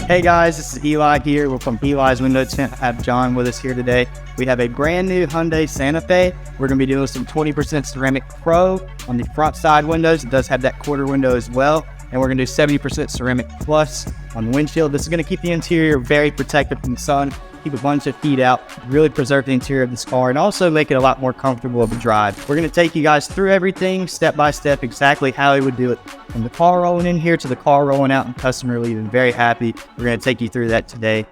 Hey guys, this is Eli here. We're from Eli's Window Tint. I have John with us here today. We have a brand new Hyundai Santa Fe. We're going to be doing some 20% ceramic pro on the front side windows. It does have that quarter window as well. And we're going to do 70% ceramic plus on the windshield. This is going to keep the interior very protected from the sun, keep a bunch of heat out, really preserve the interior of this car, and also make it a lot more comfortable of a drive. We're going to take you guys through everything step by step, exactly how we would do it. From the car rolling in here to the car rolling out and customer leaving very happy. We're going to take you through that today.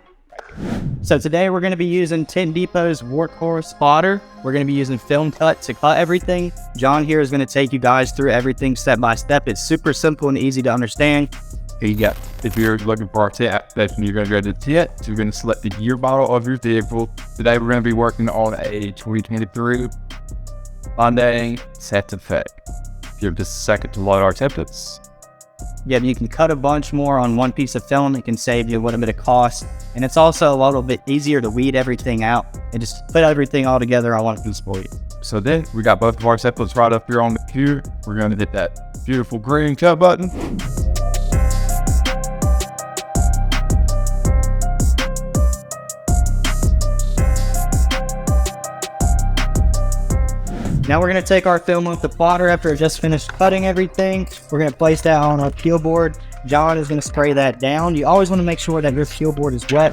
So today we're going to be using Tint Depot's workhorse spotter. We're going to be using film cut to cut everything. John here is going to take you guys through everything step by step. It's super simple and easy to understand. Here you go. If you're looking for our tint application, you're going to go to Tint. So you're going to select the year model of your vehicle. Today we're going to be working on a 2023 Hyundai Santa Fe. Give just a second to load our templates. Yeah, you can cut a bunch more on one piece of film. It can save you a little bit of cost. And it's also a little bit easier to weed everything out and just put everything all together on one piece for you. So then we got both of our templates right up here on the computer. We're going to hit that beautiful green cut button. Now we're going to take our film off the plotter after I just finished cutting everything. We're going to place that on our peel board. John is going to spray that down. You always want to make sure that your peel board is wet.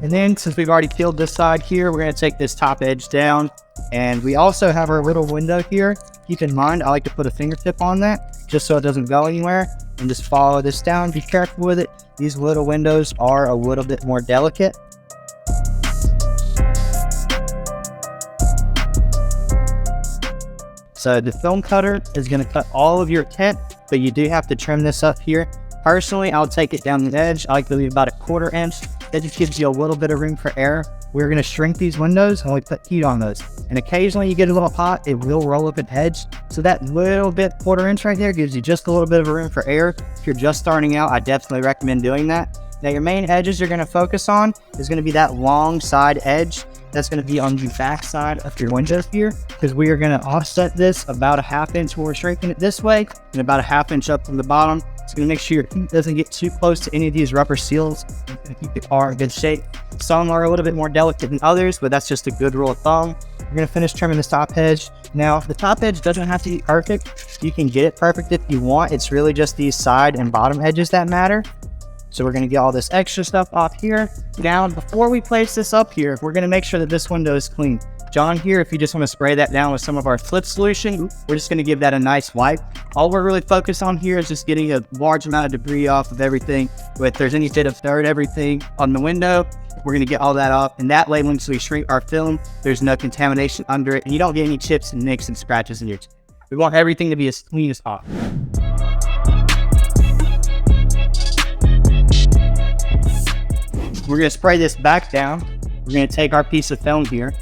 And then since we've already peeled this side here, we're going to take this top edge down. And we also have our little window here. Keep in mind, I like to put a fingertip on that just so it doesn't go anywhere, and just follow this down. Be careful with it. These little windows are a little bit more delicate. So the film cutter is going to cut all of your tint, but you do have to trim this up here. Personally, I'll take it down the edge. I like to leave about a 1/4 inch. That just gives you a little bit of room for air. We're going to shrink these windows and we put heat on those. And occasionally you get a little hot, it will roll up an edge. So that little bit 1/4 inch right there gives you just a little bit of room for air. If you're just starting out, I definitely recommend doing that. Now your main edges you're going to focus on is going to be that long side edge. That's going to be on the back side of your windows here, because we are going to offset this about a 1/2 inch when we're shrinking it this way, and about a 1/2 inch up from the bottom. It's going to make sure your heat doesn't get too close to any of these rubber seals. It's going to keep the car in good shape. Some are a little bit more delicate than others, but that's just a good rule of thumb. We're going to finish trimming this top edge. Now, the top edge doesn't have to be perfect. You can get it perfect if you want. It's really just these side and bottom edges that matter. So we're going to get all this extra stuff off here. Now, before we place this up here, we're going to make sure that this window is clean. John here, if you just want to spray that down with some of our flip solution, we're just going to give that a nice wipe. All we're really focused on here is just getting a large amount of debris off of everything. But if there's any bit of dirt, everything on the window, we're going to get all that off. And that way, once we shrink our film, there's no contamination under it. And you don't get any chips and nicks and scratches in your tint. We want everything to be as clean as possible. We're going to spray this back down. We're going to take our piece of film here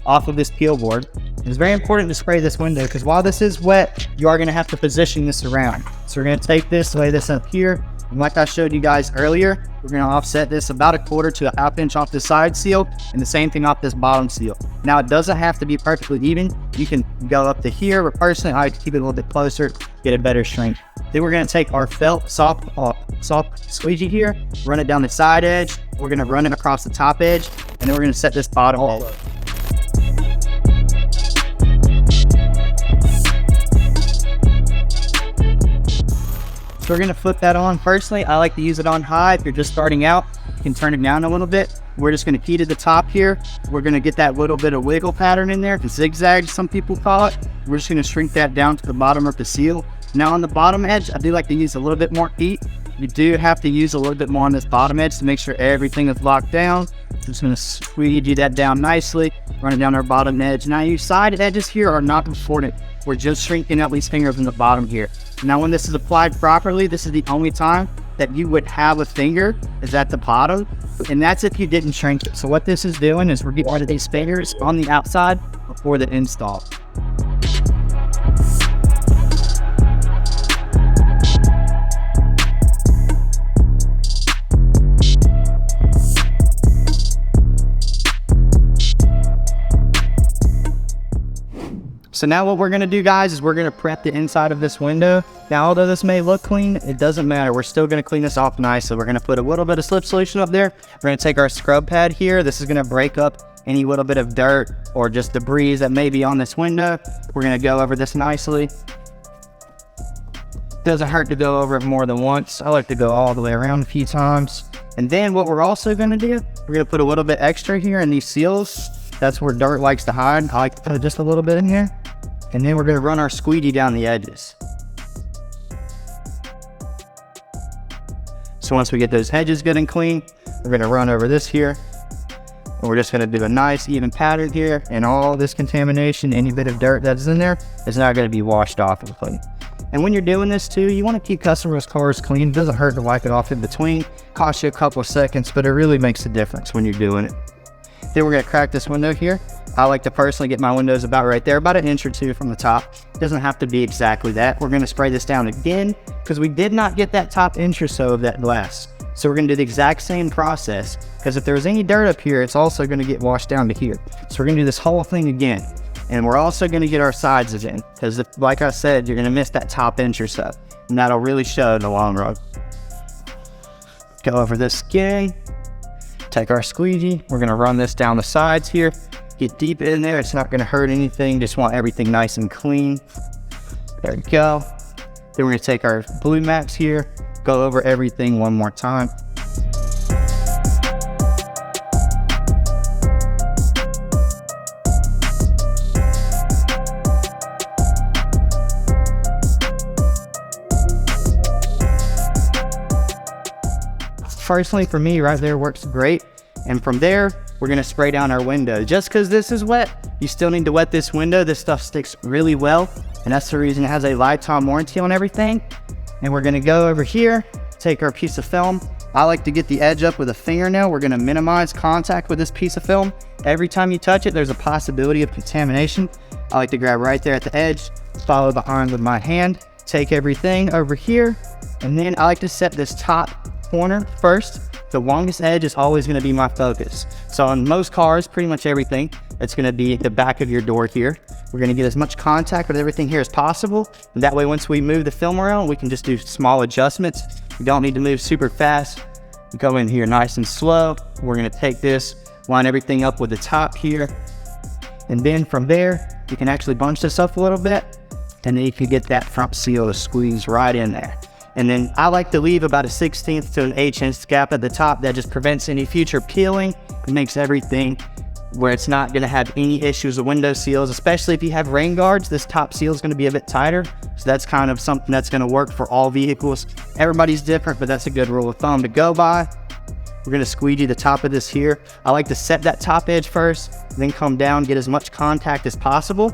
off of this peel board. It's very important to spray this window because while this is wet, you are going to have to position this around. So we're going to take this, lay this up here. And like I showed you guys earlier, we're going to offset this about a 1/4 to a 1/2 inch off the side seal, and the same thing off this bottom seal. Now, it doesn't have to be perfectly even. You can go up to here, but personally, I like to keep it a little bit closer, get a better shrink. Then we're going to take our felt soft squeegee here, run it down the side edge. We're going to run it across the top edge, and then we're going to set this bottom edge. So we're going to flip that on. Personally, I like to use it on high. If you're just starting out, you can turn it down a little bit. We're just going to key to the top here. We're going to get that little bit of wiggle pattern in there, the zigzag, some people call it. We're just going to shrink that down to the bottom of the seal. Now on the bottom edge, I do like to use a little bit more heat. You do have to use a little bit more on this bottom edge to make sure everything is locked down. I'm just gonna squeegee that down nicely, run it down our bottom edge. Now your side edges here are not important. We're just shrinking out these fingers in the bottom here. Now when this is applied properly, this is the only time that you would have a finger is at the bottom, and that's if you didn't shrink it. So what this is doing is we're getting rid of these fingers on the outside before the install. So now what we're gonna do, guys, is we're gonna prep the inside of this window. Now, although this may look clean, it doesn't matter. We're still gonna clean this off nice. So we're gonna put a little bit of slip solution up there. We're gonna take our scrub pad here. This is gonna break up any little bit of dirt or just debris that may be on this window. We're gonna go over this nicely. Doesn't hurt to go over it more than once. I like to go all the way around a few times. And then what we're also gonna do, we're gonna put a little bit extra here in these seals. That's where dirt likes to hide. I like to put just a little bit in here. And then we're gonna run our squeegee down the edges. So once we get those edges good and clean, we're gonna run over this here. And we're just gonna do a nice even pattern here, and all this contamination, any bit of dirt that's in there, is not gonna be washed off of clean. And when you're doing this too, you wanna keep customers' cars clean. It doesn't hurt to wipe it off in between. Costs you a couple of seconds, but it really makes a difference when you're doing it. Then we're gonna crack this window here. I like to personally get my windows about right there, about an inch or two from the top. It doesn't have to be exactly that. We're gonna spray this down again because we did not get that top inch or so of that glass. So we're gonna do the exact same process, because if there's any dirt up here, it's also gonna get washed down to here. So we're gonna do this whole thing again. And we're also gonna get our sides again, because like I said, you're gonna miss that top inch or so, and that'll really show in the long run. Go over this again. Take our squeegee, we're gonna run this down the sides here. Get deep in there, it's not gonna hurt anything, just want everything nice and clean. There we go. Then we're gonna take our blue max here, go over everything one more time. Personally, for me, right there works great. And from there, we're gonna spray down our window. Just because this is wet, you still need to wet this window. This stuff sticks really well, and that's the reason it has a lifetime warranty on everything. And we're gonna go over here, take our piece of film. I like to get the edge up with a fingernail. We're gonna minimize contact with this piece of film. Every time you touch it, there's a possibility of contamination. I like to grab right there at the edge, follow behind with my hand, take everything over here, and then I like to set this top corner first. The longest edge is always going to be my focus. So on most cars, pretty much everything, it's going to be the back of your door here. We're going to get as much contact with everything here as possible. And that way, once we move the film around, we can just do small adjustments. We don't need to move super fast. We go in here nice and slow. We're going to take this, line everything up with the top here. And then from there, you can actually bunch this up a little bit. And then you can get that front seal to squeeze right in there. And then I like to leave about a 1/16 to an 1/8 gap at the top. That just prevents any future peeling. It makes everything where it's not gonna have any issues with window seals, especially if you have rain guards. This top seal is gonna be a bit tighter. So that's kind of something that's gonna work for all vehicles. Everybody's different, but that's a good rule of thumb to go by. We're gonna squeegee the top of this here. I like to set that top edge first, then come down, get as much contact as possible.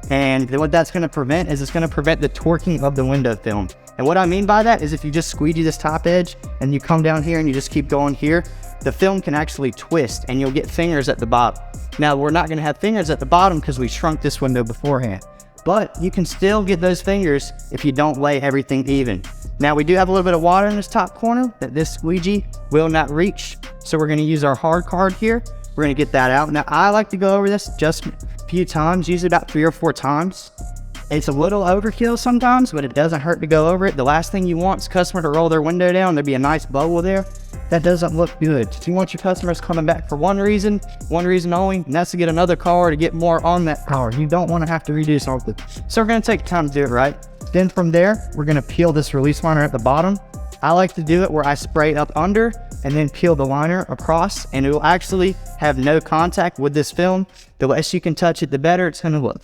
And then what that's gonna prevent is it's gonna prevent the torquing of the window film. And what I mean by that is if you just squeegee this top edge and you come down here and you just keep going here, the film can actually twist and you'll get fingers at the bottom. Now, we're not gonna have fingers at the bottom because we shrunk this window beforehand, but you can still get those fingers if you don't lay everything even. Now, we do have a little bit of water in this top corner that this squeegee will not reach. So we're gonna use our hard card here. We're gonna get that out. Now, I like to go over this just a few times, usually about 3 or 4 times. It's a little overkill sometimes, but it doesn't hurt to go over it. The last thing you want is a customer to roll their window down. There'd be a nice bubble there. That doesn't look good. You want your customers coming back for one reason only, and that's to get another car to get more on that car. You don't want to have to redo something. So we're going to take time to do it right. Then from there, we're going to peel this release liner at the bottom. I like to do it where I spray up under and then peel the liner across, and it will actually have no contact with this film. The less you can touch it, the better it's going to look.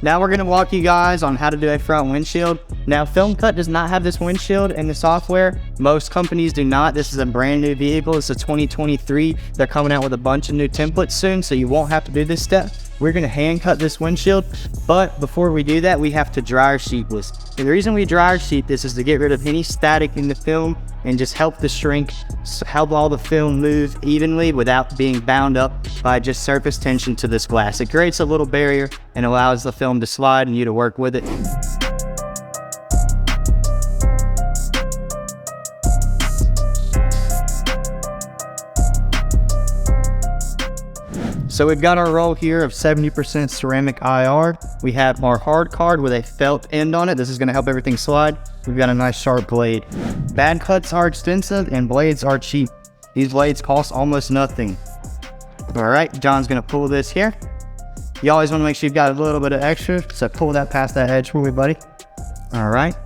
Now we're gonna walk you guys on how to do a front windshield. Now Film Cut does not have this windshield in the software. Most companies do not. This is a brand new vehicle. It's a 2023. They're coming out with a bunch of new templates soon, so you won't have to do this step. We're gonna hand cut this windshield, but before we do that, we have to dryer sheet this. And the reason we dryer sheet this is to get rid of any static in the film and just help the shrink, help all the film move evenly without being bound up by just surface tension to this glass. It creates a little barrier and allows the film to slide and you to work with it. So we've got our roll here of 70% ceramic IR. We have our hard card with a felt end on it. This is gonna help everything slide. We've got a nice sharp blade. Bad cuts are expensive and blades are cheap. These blades cost almost nothing. All right, John's gonna pull this here. You always wanna make sure you've got a little bit of extra, so pull that past that edge for me, buddy. All right.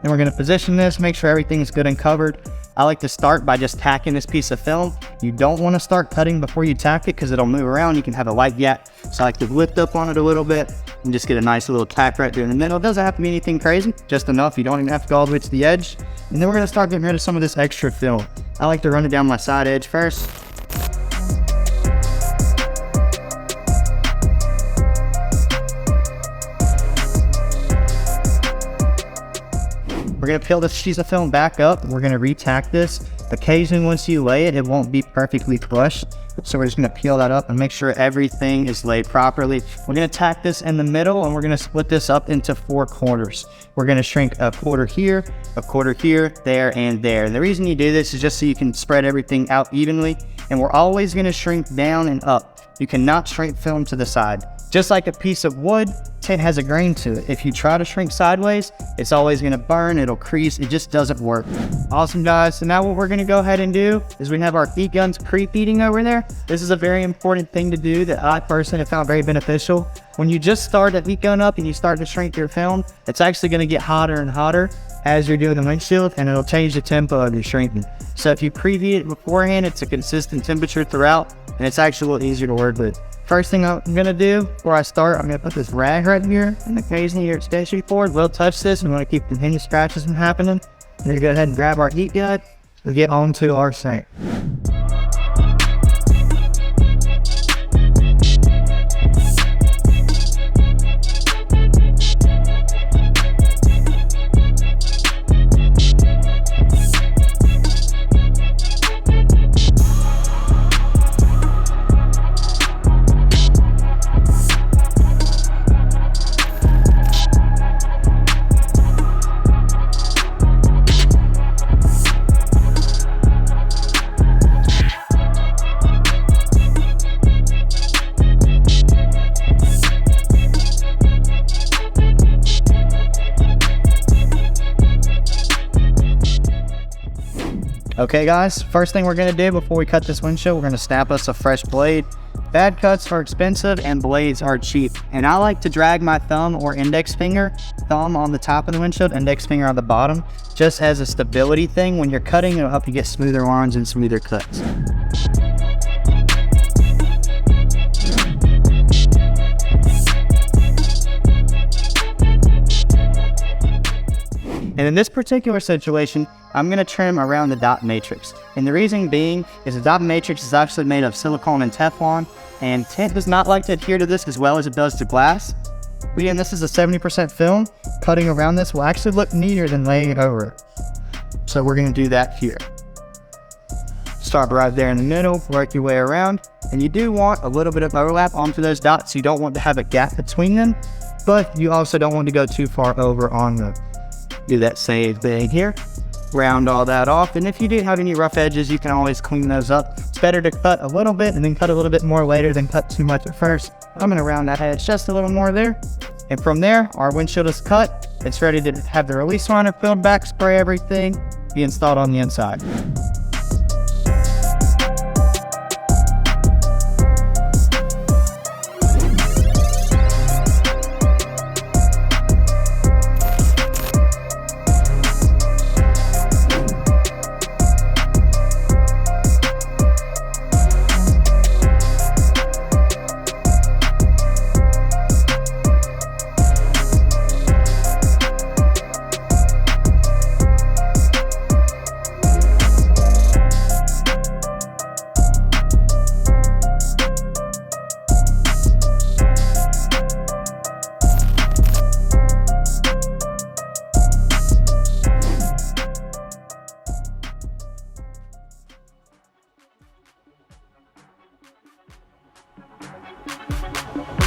And we're gonna position this, make sure everything's good and covered. I like to start by just tacking this piece of film. You don't want to start cutting before you tack it because it'll move around. You can have a light gap. So I like to lift up on it a little bit and just get a nice little tack right there in the middle. It doesn't have to be anything crazy, just enough. You don't even have to go all the way to the edge. And then we're going to start getting rid of some of this extra film. I like to run it down my side edge first. We're gonna peel this piece of film back up. We're gonna re-tack this. Occasionally, once you lay it, it won't be perfectly flush. So we're just gonna peel that up and make sure everything is laid properly. We're gonna tack this in the middle and we're gonna split this up into 4 corners. We're gonna shrink a quarter here, there, and there. And the reason you do this is just so you can spread everything out evenly. And we're always gonna shrink down and up. You cannot shrink film to the side. Just like a piece of wood, tint has a grain to it. If you try to shrink sideways, it's always gonna burn, it'll crease, it just doesn't work. Awesome guys, so now what we're gonna go ahead and do is we have our heat guns preheating over there. This is a very important thing to do that I personally have found very beneficial. When you just start a heat gun up and you start to shrink your film, it's actually gonna get hotter and hotter as you're doing the windshield, and it'll change the tempo of your shrinking. So if you preheat it beforehand, it's a consistent temperature throughout, and it's actually a little easier to work with. First thing I'm gonna do before I start, I'm gonna put this rag right here, and occasionally your extension cord will touch this. I'm gonna keep any scratches from happening. And then go ahead and grab our heat gun and get onto our sink. Okay guys, first thing we're gonna do before we cut this windshield, we're gonna snap us a fresh blade. Bad cuts are expensive and blades are cheap. And I like to drag my thumb or index finger, thumb on the top of the windshield, index finger on the bottom, just as a stability thing. When you're cutting, it'll help you get smoother lines and smoother cuts. And in this particular situation, I'm gonna trim around the dot matrix. And the reason being is the dot matrix is actually made of silicone and Teflon, and tint does not like to adhere to this as well as it does to glass. But again, this is a 70% film. Cutting around this will actually look neater than laying it over. So we're gonna do that here. Start right there in the middle, work your way around. And you do want a little bit of overlap onto those dots. You don't want to have a gap between them, but you also don't want to go too far over on them. Do that same thing here, round all that off, and if you do have any rough edges, you can always clean those up. It's better to cut a little bit and then cut a little bit more later than cut too much at first. I'm gonna round that edge just a little more there, and from there, our windshield is cut. It's ready to have the release liner filled back, spray everything, be installed on the inside. it.